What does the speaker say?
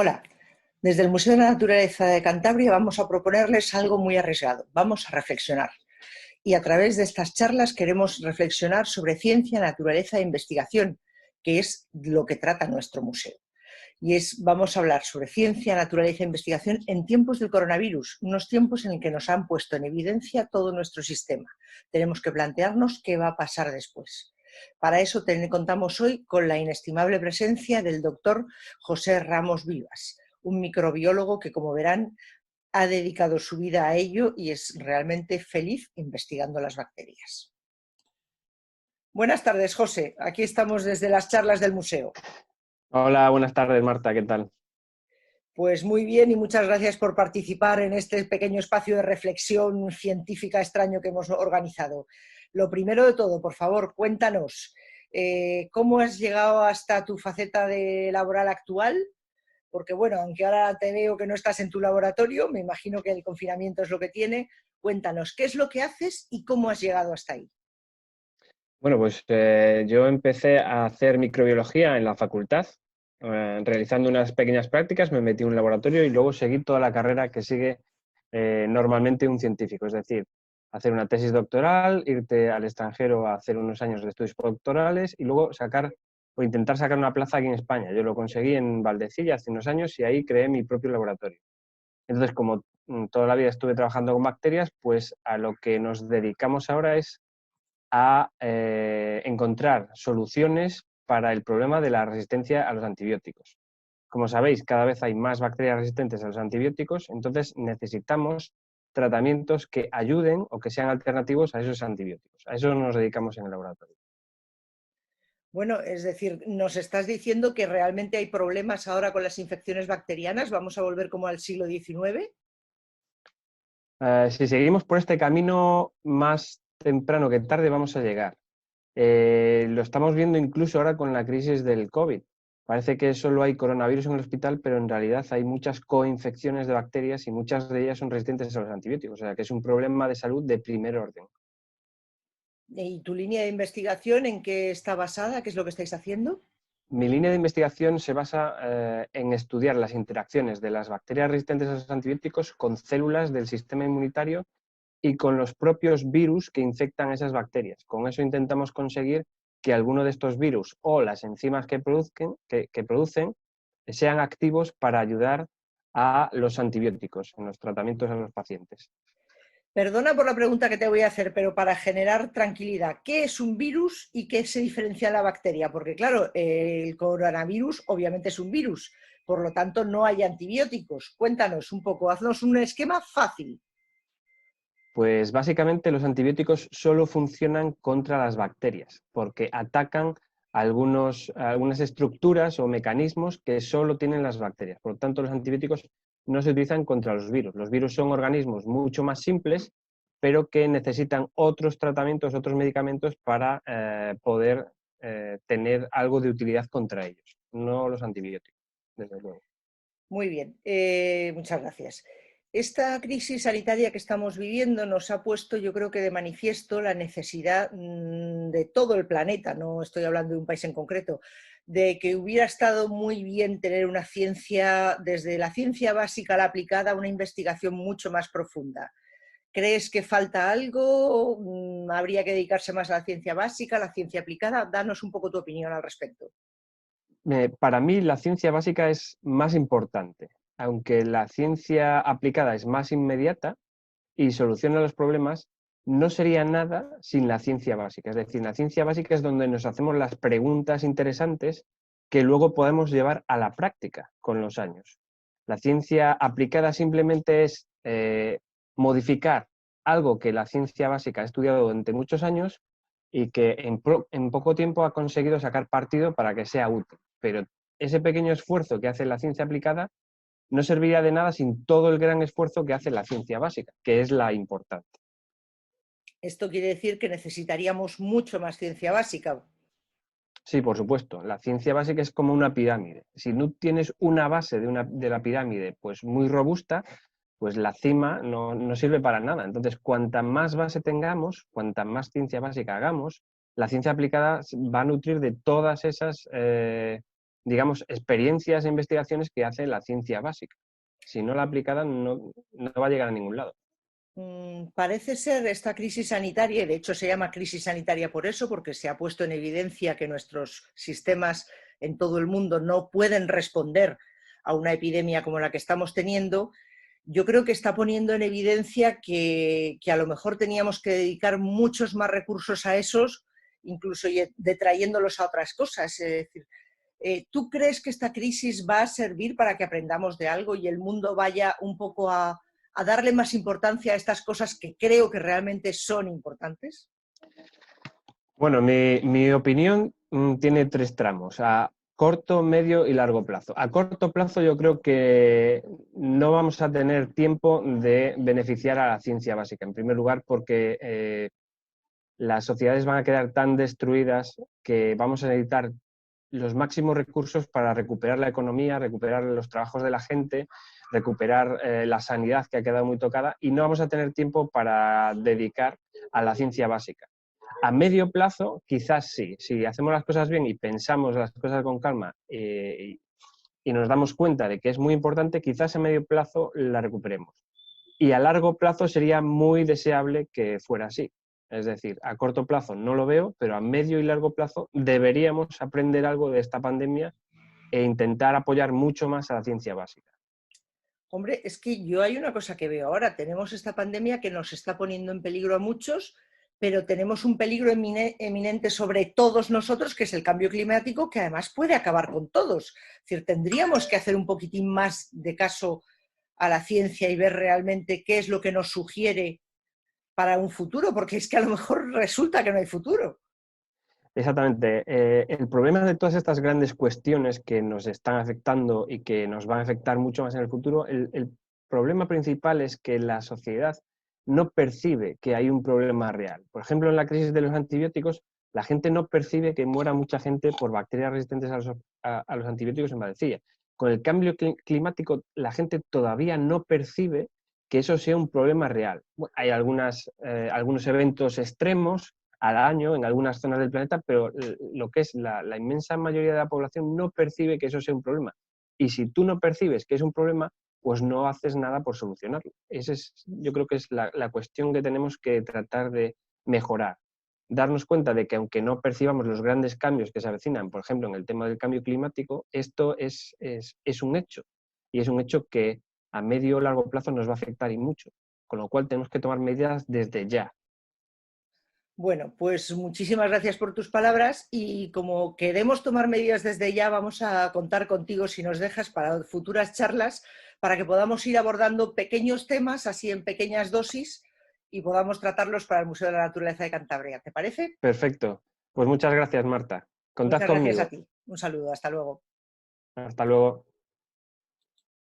Hola, desde el Museo de la Naturaleza de Cantabria vamos a proponerles algo muy arriesgado. Vamos a reflexionar. Y a través de estas charlas queremos reflexionar sobre ciencia, naturaleza e investigación, que es lo que trata nuestro museo. Vamos a hablar sobre ciencia, naturaleza e investigación en tiempos del coronavirus, unos tiempos en que nos han puesto en evidencia todo nuestro sistema. Tenemos que plantearnos qué va a pasar después. Para eso contamos hoy con la inestimable presencia del doctor José Ramos Vivas, un microbiólogo que, como verán, ha dedicado su vida a ello y es realmente feliz investigando las bacterias. Buenas tardes, José. Aquí estamos desde las charlas del museo. Hola, buenas tardes, Marta, ¿qué tal? Pues muy bien y muchas gracias por participar en este pequeño espacio de reflexión científica extraño que hemos organizado. Lo primero de todo, por favor, cuéntanos, ¿cómo has llegado hasta tu faceta de laboral actual? Porque bueno, aunque ahora te veo que no estás en tu laboratorio, me imagino que el confinamiento es lo que tiene. Cuéntanos, ¿qué es lo que haces y cómo has llegado hasta ahí? Bueno, pues yo empecé a hacer microbiología en la facultad, realizando unas pequeñas prácticas, me metí en un laboratorio y luego seguí toda la carrera que sigue normalmente un científico, es decir, hacer una tesis doctoral, irte al extranjero a hacer unos años de estudios postdoctorales y luego sacar o intentar sacar una plaza aquí en España. Yo lo conseguí en Valdecilla hace unos años y ahí creé mi propio laboratorio. Entonces, como toda la vida estuve trabajando con bacterias, pues a lo que nos dedicamos ahora es a encontrar soluciones para el problema de la resistencia a los antibióticos. Como sabéis, cada vez hay más bacterias resistentes a los antibióticos, entonces necesitamos tratamientos que ayuden o que sean alternativos a esos antibióticos. A eso nos dedicamos en el laboratorio. Bueno, es decir, nos estás diciendo que realmente hay problemas ahora con las infecciones bacterianas. Vamos a volver como al siglo XIX. Si seguimos por este camino, más temprano que tarde vamos a llegar. Lo estamos viendo incluso ahora con la crisis del COVID. Parece que solo hay coronavirus en el hospital, pero en realidad hay muchas coinfecciones de bacterias y muchas de ellas son resistentes a los antibióticos, o sea que es un problema de salud de primer orden. ¿Y tu línea de investigación en qué está basada? ¿Qué es lo que estáis haciendo? Mi línea de investigación se basa en estudiar las interacciones de las bacterias resistentes a los antibióticos con células del sistema inmunitario y con los propios virus que infectan esas bacterias. Con eso intentamos conseguir que alguno de estos virus o las enzimas que producen sean activos para ayudar a los antibióticos en los tratamientos a los pacientes. Perdona por la pregunta que te voy a hacer, pero para generar tranquilidad, ¿qué es un virus y qué se diferencia de la bacteria? Porque claro, el coronavirus obviamente es un virus, por lo tanto no hay antibióticos. Cuéntanos un poco, haznos un esquema fácil. Pues básicamente los antibióticos solo funcionan contra las bacterias porque atacan algunas estructuras o mecanismos que solo tienen las bacterias. Por lo tanto, los antibióticos no se utilizan contra los virus. Los virus son organismos mucho más simples, pero que necesitan otros tratamientos, otros medicamentos para poder tener algo de utilidad contra ellos, no los antibióticos, desde luego. Muy bien, muchas gracias. Esta crisis sanitaria que estamos viviendo nos ha puesto, yo creo que de manifiesto, la necesidad de todo el planeta, no estoy hablando de un país en concreto, de que hubiera estado muy bien tener una ciencia, desde la ciencia básica a la aplicada, una investigación mucho más profunda. ¿Crees que falta algo? ¿Habría que dedicarse más a la ciencia básica, a la ciencia aplicada? Danos un poco tu opinión al respecto. Para mí la ciencia básica es más importante, aunque la ciencia aplicada es más inmediata y soluciona los problemas, no sería nada sin la ciencia básica. Es decir, la ciencia básica es donde nos hacemos las preguntas interesantes que luego podemos llevar a la práctica con los años. La ciencia aplicada simplemente es modificar algo que la ciencia básica ha estudiado durante muchos años y que en poco tiempo ha conseguido sacar partido para que sea útil. Pero ese pequeño esfuerzo que hace la ciencia aplicada no serviría de nada sin todo el gran esfuerzo que hace la ciencia básica, que es la importante. Esto quiere decir que necesitaríamos mucho más ciencia básica. Sí, por supuesto. La ciencia básica es como una pirámide. Si no tienes una base de la pirámide pues muy robusta, pues la cima no sirve para nada. Entonces, cuanta más base tengamos, cuanta más ciencia básica hagamos, la ciencia aplicada va a nutrir de todas esas digamos, experiencias e investigaciones que hace la ciencia básica. Si no la aplicada, no va a llegar a ningún lado. Parece ser esta crisis sanitaria, y de hecho se llama crisis sanitaria por eso, porque se ha puesto en evidencia que nuestros sistemas en todo el mundo no pueden responder a una epidemia como la que estamos teniendo. Yo creo que está poniendo en evidencia que a lo mejor teníamos que dedicar muchos más recursos a esos, incluso detrayéndolos a otras cosas. Es decir, ¿tú crees que esta crisis va a servir para que aprendamos de algo y el mundo vaya un poco a darle más importancia a estas cosas que creo que realmente son importantes? Bueno, mi opinión tiene 3 tramos, a corto, medio y largo plazo. A corto plazo yo creo que no vamos a tener tiempo de beneficiar a la ciencia básica. En primer lugar, porque las sociedades van a quedar tan destruidas que vamos a necesitar los máximos recursos para recuperar la economía, recuperar los trabajos de la gente, recuperar la sanidad que ha quedado muy tocada, y no vamos a tener tiempo para dedicar a la ciencia básica. A medio plazo, quizás sí. Si hacemos las cosas bien y pensamos las cosas con calma y nos damos cuenta de que es muy importante, quizás a medio plazo la recuperemos. Y a largo plazo sería muy deseable que fuera así. Es decir, a corto plazo no lo veo, pero a medio y largo plazo deberíamos aprender algo de esta pandemia e intentar apoyar mucho más a la ciencia básica. Hombre, es que yo hay una cosa que veo ahora. Tenemos esta pandemia que nos está poniendo en peligro a muchos, pero tenemos un peligro eminente sobre todos nosotros, que es el cambio climático, que además puede acabar con todos. Es decir, tendríamos que hacer un poquitín más de caso a la ciencia y ver realmente qué es lo que nos sugiere para un futuro, porque es que a lo mejor resulta que no hay futuro. Exactamente. El problema de todas estas grandes cuestiones que nos están afectando y que nos van a afectar mucho más en el futuro, el problema principal es que la sociedad no percibe que hay un problema real. Por ejemplo, en la crisis de los antibióticos, la gente no percibe que muera mucha gente por bacterias resistentes a los antibióticos en Valdecilla. Con el cambio climático, la gente todavía no percibe que eso sea un problema real. Bueno, hay algunos eventos extremos al año en algunas zonas del planeta, pero lo que es la inmensa mayoría de la población no percibe que eso sea un problema. Y si tú no percibes que es un problema, pues no haces nada por solucionarlo. Yo creo que es la cuestión que tenemos que tratar de mejorar. Darnos cuenta de que aunque no percibamos los grandes cambios que se avecinan, por ejemplo, en el tema del cambio climático, esto es un hecho. Y es un hecho que a medio o largo plazo nos va a afectar y mucho. Con lo cual tenemos que tomar medidas desde ya. Bueno, pues muchísimas gracias por tus palabras y como queremos tomar medidas desde ya, vamos a contar contigo si nos dejas para futuras charlas para que podamos ir abordando pequeños temas así en pequeñas dosis y podamos tratarlos para el Museo de la Naturaleza de Cantabria. ¿Te parece? Perfecto. Pues muchas gracias, Marta. Contad Muchas gracias a conmigo. ti. Un saludo. Hasta luego. Hasta luego.